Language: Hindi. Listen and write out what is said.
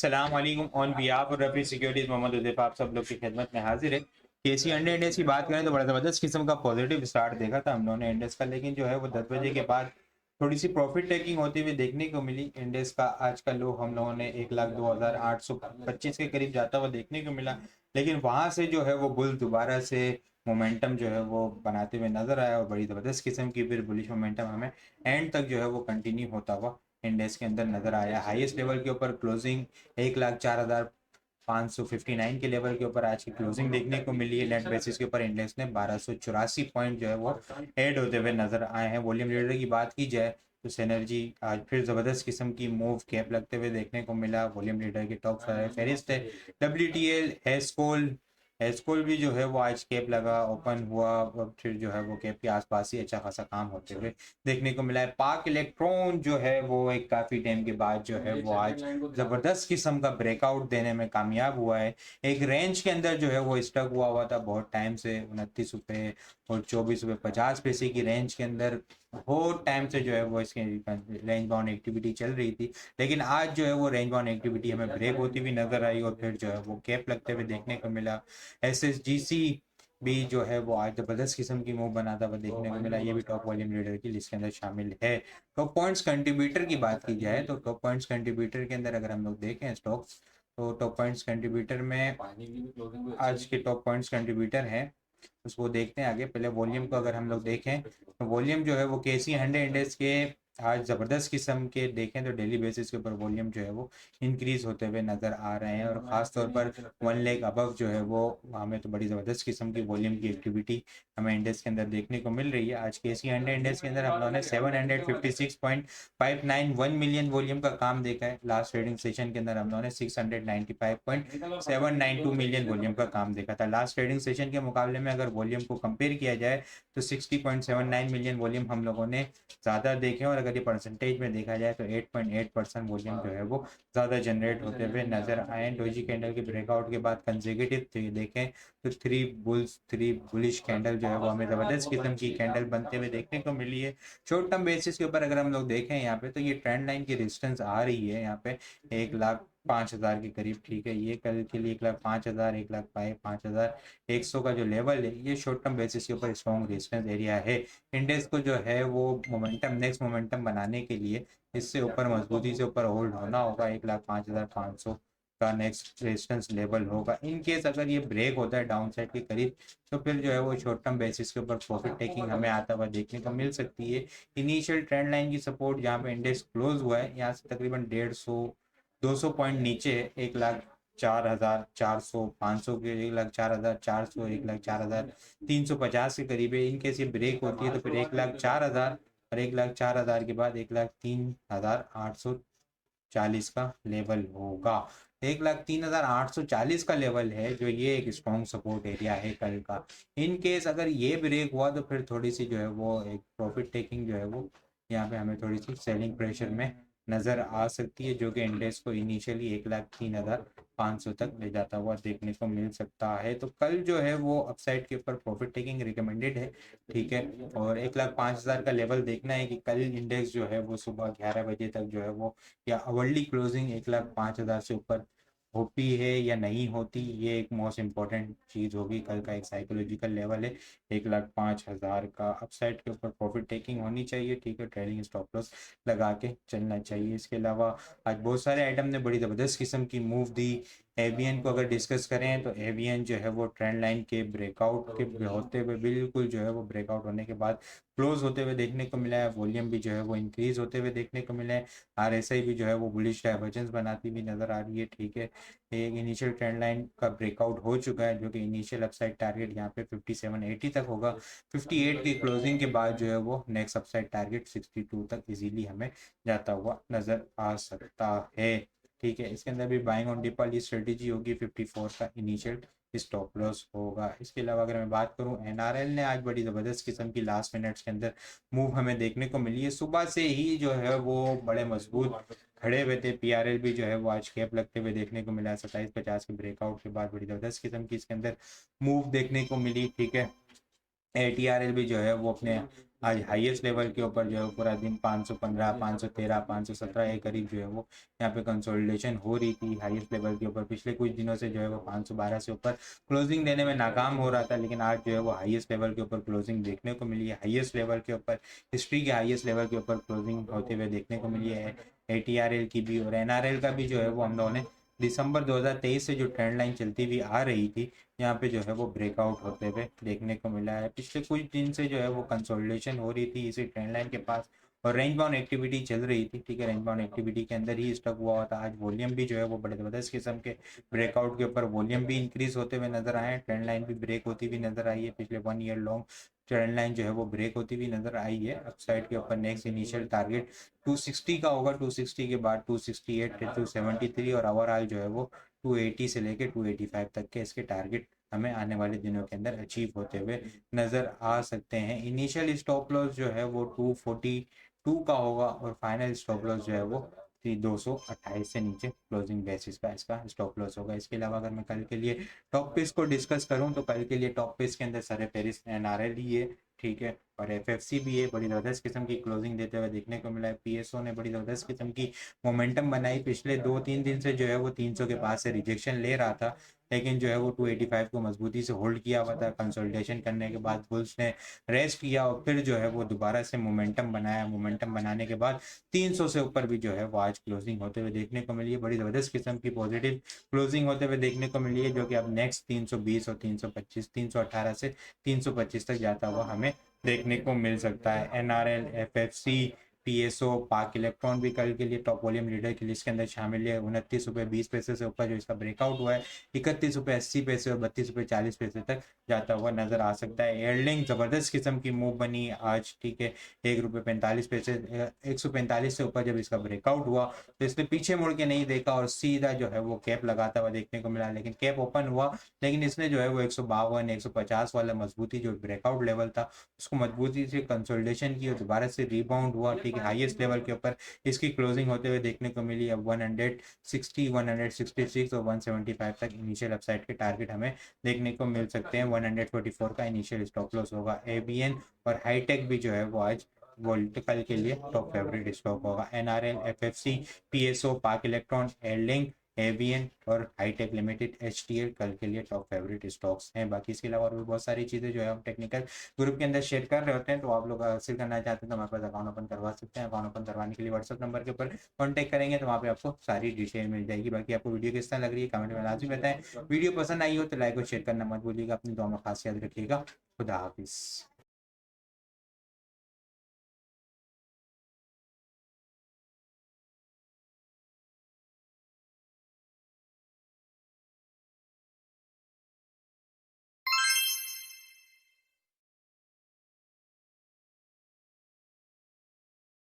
अस्सलाम वालेकुम। ऑन बिहाफ और रफी सिक्योरिटीज मोहम्मद उदैफ आप सब लोग की खिदमत में हाजिर है। केसी अंडे इंडेक्स की बात करें तो बड़ा ज़बरदस्त किस्म का पॉजिटिव स्टार्ट देखा था हम लोगों ने इंडेक्स का, लेकिन जो है वो 10 बजे के बाद थोड़ी सी प्रॉफिट टेकिंग होती हुई देखने को मिली। इंडेक्स का आज का लो हम लोगों ने 1,02,825 के करीब जाता हुआ देखने को मिला, लेकिन वहाँ से जो है वो बुल दोबारा से मोमेंटम जो है वो बनाते हुए नजर आया और बड़ी ज़बरदस्त किस्म की फिर बुलिश मोमेंटम हमें एंड तक जो है वो कंटिन्यू होता हुआ इंडेक्स के अंदर नजर आया। हाईएस्ट लेवल के ऊपर क्लोजिंग 1,04,559 के लेवल के ऊपर आज की क्लोजिंग देखने को मिली है। नेट बेसिस के ऊपर इंडेक्स ने 1284 पॉइंट जो है वो ऐड होते हुए नजर आए हैं। वॉल्यूम लीडर की बात की जाए तो सिनर्जी आज फिर जबरदस्त किस्म की मूव कैप लगते हुए देखने को मिला। वॉल्यूम लीडर के टॉप फेरिस्ट है WTL एस्कोल। एस्कोल भी जो है वो आज कैप लगा ओपन हुआ और फिर जो है वो कैप के आसपास ही अच्छा खासा काम होते हुए देखने को मिला है। पाक इलेक्ट्रॉन जो है वो एक काफ़ी टाइम के बाद जो है वो आज ज़बरदस्त किस्म का ब्रेकआउट देने में कामयाब हुआ है। एक रेंज के अंदर जो है वो स्टक हुआ था बहुत टाइम से, 29 रुपये और 24 रुपये 50 पैसे की रेंज के अंदर बहुत टाइम से जो है वो इसकी रेंज बाउंड एक्टिविटी चल रही थी, लेकिन आज जो है वो रेंज बाउंड एक्टिविटी हमें ब्रेक होती हुई नजर आई और फिर जो है वो कैप लगते हुए देखने को मिला। SSGC भी जो है वो आज जबरदस्त किस्म की मूव बनाता हुआ देखने को मिला। ये भी टॉप वॉल्यूम लीडर की लिस्ट के अंदर शामिल है। टॉप पॉइंट्स कंट्रीब्यूटर की बात की जाए तो टॉप पॉइंट्स कंट्रीब्यूटर के अंदर अगर हम लोग देखें स्टॉक्स, तो टॉप पॉइंट्स कंट्रीब्यूटर में आज के टॉप पॉइंट्स कंट्रीब्यूटर हैं उसको देखते हैं आगे। पहले वॉल्यूम को अगर हम लोग देखें तो वॉल्यूम जो है वो KC100 इंडेक्स के आज ज़बरदस्त किस्म के देखें तो डेली बेसिस के ऊपर वॉल्यूम जो है वो इंक्रीज होते हुए नज़र आ रहे हैं और ख़ास तौर पर 1 लाख अबव जो है वो हमें तो बड़ी ज़बरदस्त किस्म की वॉल्यूम की एक्टिविटी हमें इंडेक्स के अंदर देखने को मिल रही है। आज KC100 इंडेक्स के अंदर हम लोगों ने 756.591 मिलियन वॉल्यूम का काम देखा है। लास्ट ट्रेडिंग सेशन के अंदर हम लोगों ने 695.792 मिलियन वॉल्यूम का काम देखा था। लास्ट ट्रेडिंग सेशन के मुकाबले में अगर वॉल्यूम को कंपेयर किया जाए तो 60.79 मिलियन वॉल्यूम हम लोगों ने ज़्यादा देखे और अगर ये परसेंटेज में देखा जाए तो 8.8% वॉल्यूम जो है वो ज़्यादा जनरेट होते हुए नजर आए। डोजी कैंडल के ब्रेकआउट के बाद कंसेक्यूटिव देखें तो थ्री बुलिश कैंडल जो है वो हमें ज़बरदस्त किस्म की कैंडल बनते हुए देखने को मिली है। शॉर्ट टर्म बेसिस के ऊपर अगर हम लोग देखें यहाँ पे तो ये ट्रेंड लाइन की रेजिस्टेंस आ रही है यहाँ पे 1,05,000 के करीब। ठीक है, ये कल के लिए 1,05,000 1,05,100 का जो लेवल है ये शॉर्ट टर्म बेसिस के ऊपर स्ट्रॉन्ग रेजिस्टेंस एरिया है। इंडेक्स को जो है वो मोमेंटम नेक्स्ट मोमेंटम बनाने के लिए इससे ऊपर मजबूती से ऊपर होल्ड होना होगा। 1,05,500 का नेक्स्ट रेजिस्टेंस लेवल होगा। इन केस अगर ये ब्रेक होता है डाउन साइड के करीब तो फिर जो है वो शॉर्ट टर्म बेसिस के ऊपर प्रॉफिट टेकिंग हमें आता हुआ देखने को मिल सकती है। इनिशियल ट्रेंड लाइन की सपोर्ट जहाँ पे इंडेक्स क्लोज हुआ है यहाँ से तकरीबन 150 200 पॉइंट नीचे है। 1,04,400 500 के 1,04,400 1,04,350 के करीब है। इनकेस ये ब्रेक होती है तो फिर 1,04,000 और 1,04,000 के बाद 1,03,840 का लेवल होगा। 1,03,840 का लेवल है जो ये एक स्ट्रॉन्ग सपोर्ट एरिया है कल का। इन केस अगर ये ब्रेक हुआ तो फिर थोड़ी सी जो है वो एक प्रॉफिट टेकिंग जो है वो यहाँ पे हमें थोड़ी सी सेलिंग प्रेशर में नज़र आ सकती है, जो कि इंडेक्स को इनिशियली 1,03,500 तक ले जाता हुआ देखने को मिल सकता है। तो कल जो है वो अपसाइड के ऊपर प्रॉफिट टेकिंग रिकमेंडेड है। ठीक है, और 1,05,000 का लेवल देखना है कि कल इंडेक्स जो है वो सुबह 11 बजे तक जो है वो या अर्ली क्लोजिंग 1,05,000 से ऊपर होती है या नहीं होती। ये एक मोस्ट इम्पॉर्टेंट चीज़ होगी। कल का एक साइकोलॉजिकल लेवल है 1,05,000 का। अपसाइड के ऊपर प्रॉफिट टेकिंग होनी चाहिए। ठीक है, ट्रेडिंग स्टॉप लॉस लगा के चलना चाहिए। इसके अलावा आज बहुत सारे आइटम ने बड़ी ज़बरदस्त किस्म की मूव दी। एवियन को अगर डिस्कस करें तो एवियन जो है वो ट्रेंड लाइन के ब्रेकआउट के होते हुए बिल्कुल जो है वो ब्रेकआउट होने के बाद क्लोज होते हुए देखने को मिला है। वॉल्यूम भी जो है वो इंक्रीज होते हुए देखने को मिला है। RSI भी जो है वो बुलिश डाइवर्जेंस बनाती हुई नजर आ रही है। ठीक है, एक इनिशियल ट्रेंड लाइन का ब्रेकआउट हो चुका है जो कि इनिशियल अपसाइड टारगेट यहाँ पे 5780 तक होगा। 58 की क्लोजिंग के बाद जो है वो नेक्स्ट अपसाइड टारगेट 62 तक इजीली हमें जाता हुआ नजर आ सकता है। ठीक है, इसके अंदर भी बाइंग ऑन डिप वाली स्ट्रेटेजी होगी। 54 का इनिशियल स्टॉप लॉस होगा। इसके अलावा अगर मैं बात करूं NRL ने आज बड़ी ज़बरदस्त किस्म की लास्ट मिनट्स के अंदर मूव हमें देखने को मिली है। सुबह से ही जो है वो बड़े मजबूत खड़े हुए थे। PRL भी जो है वो आज कैप लगते हुए देखने को मिला। 2750 के ब्रेकआउट के बाद बड़ी ज़बरदस्त किस्म की इसके अंदर मूव देखने को मिली। ठीक है, ATRL भी जो है वो अपने आज हाईएस्ट लेवल के ऊपर जो है पूरा दिन 515, 513, 517 के करीब जो है वो यहाँ पे कंसोलिडेशन हो रही थी हाईएस्ट लेवल के ऊपर। पिछले कुछ दिनों से जो है वो 512 से ऊपर क्लोजिंग देने में नाकाम हो रहा था, लेकिन आज जो है वो हाईएस्ट लेवल के ऊपर क्लोजिंग देखने को मिली है। हाईएस्ट लेवल के ऊपर, हिस्ट्री के हाईएस्ट लेवल के ऊपर क्लोजिंग होते हुए देखने को मिली है ATRL की भी। और NRL का भी जो है वो हम लोगों ने दिसंबर 2023 से जो ट्रेंड लाइन चलती हुई आ रही थी, यहाँ पे जो है वो ब्रेकआउट होते हुए देखने को मिला है। पिछले कुछ दिन से जो है वो कंसोलिडेशन हो रही थी इसी ट्रेंड लाइन के पास और रेंज बाउंड एक्टिविटी चल रही थी। ठीक है, रेंज बाउंड एक्टिविटी के अंदर ही स्टक हुआ था। आज वॉल्यूम भी जो है वो बड़े ज़बरदस्त किस्म के ब्रेकआउट के ऊपर वॉल्यूम भी इंक्रीज होते हुए नजर आए, ट्रेंड लाइन भी ब्रेक होती हुई नजर आई है। पिछले 1 ईयर लॉन्ग ट्रेंड लाइन जो है वो ब्रेक होती हुई नजर आई है। अपसाइड के ऊपर नेक्स्ट इनिशियल टारगेट 260 का होगा, 260 के बाद 268, 273 और ओवरऑल जो है वो 280 से लेके 285 तक के इसके टारगेट हमें आने वाले दिनों के अंदर अचीव होते हुए नजर आ सकते हैं। इनिशियल स्टॉप लॉस जो है वो 242 का होगा और फाइनल स्टॉप लॉस जो है वो 228 से नीचे क्लोजिंग बेसिस का इसका स्टॉप लॉस होगा। इसके अलावा अगर मैं कल के लिए टॉप पिक्स को डिस्कस करूं तो कल के लिए टॉप पिक्स के अंदर सर पेरिस NRL ही है, ठीक है, और FFC भी है। बड़ी ज़बरदस्त किस्म की क्लोजिंग देते हुए देखने को मिला है। PSO ने बड़ी ज़बरदस्त किस्म की मोमेंटम बनाई। पिछले 2-3 दिन से जो है वो 300 के पास से रिजेक्शन ले रहा था, लेकिन जो है वो 285 को मजबूती से होल्ड किया हुआ था। कंसोलिडेशन करने के बाद बुल्स ने रेस्ट किया और फिर जो है वो दोबारा से मोमेंटम बनाया। मोमेंटम बनाने के बाद 300 से ऊपर भी जो है वो आज क्लोजिंग होते हुए देखने को मिली है। बड़ी ज़बरदस्त किस्म की पॉजिटिव क्लोजिंग होते हुए देखने को मिली है, जो कि अब नेक्स्ट 320 और 325, 318 से 325 तक जाता हुआ हमें देखने को मिल सकता है। NRL, FFC, PSO, पाक इलेक्ट्रॉन भी कल के लिए टॉप वॉल्यूम लीडर की लिस्ट के अंदर शामिल है। 29 रुपये 20 पैसे से ऊपर जो इसका ब्रेकआउट हुआ है 31 रुपये 80 पैसे और 32 रुपये 40 पैसे तक जाता हुआ नजर आ सकता है। एयरलिंक जबरदस्त किस्म की मूव बनी आज, ठीक है, 1 रुपये 45 पैसे, 145 से ऊपर जब इसका ब्रेकआउट हुआ तो इसने पीछे मुड़ के नहीं देखा और सीधा जो है वो कैप लगाता हुआ देखने को मिला। लेकिन कैप ओपन हुआ, लेकिन इसने जो है वो 152 150 वाला मजबूती जो ब्रेकआउट लेवल था उसको मजबूती से कंसोलिडेशन की और दोबारा से रिबाउंड हुआ। ठीक है, हाईएस्ट लेवल के ऊपर इसकी क्लोजिंग होते हुए देखने को मिली। अब 160, 166 और 175 तक इनिशियल अपसाइड के टारगेट हमें देखने को मिल सकते हैं। 144 का इनिशियल स्टॉप लॉस होगा। ABN और हाईटेक भी जो है वो आज वोल्ट कल के लिए टॉप फेवरेट स्टॉक होगा। NRL, FFC, PSO, पाक इलेक्ट्रॉन, एयरलिंक, ABN और हाईटेक लिमिटेड, HTL कल के लिए टॉप फेवरेट स्टॉक्स हैं। बाकी इसके अलावा और भी बहुत सारी चीज़ें जो है हम टेक्निकल ग्रुप के अंदर शेयर कर रहे होते हैं, तो आप लोग हासिल करना चाहते हैं तो हमारे पास अकाउंट ओपन करवा सकते हैं। अकाउंट ओपन करवाने के लिए व्हाट्सअप नंबर के ऊपर कॉन्टैक्ट करेंगे तो वहाँ पे आपको सारी डिटेल मिल जाएगी। बाकी आपको वीडियो किस तरह लग रही है कमेंट में लाजमी बताएं। वीडियो पसंद आई हो तो लाइक और शेयर करना मत भूलिएगा। अपनी दुआ में खास याद रखिएगा। खुदा हाफिज़।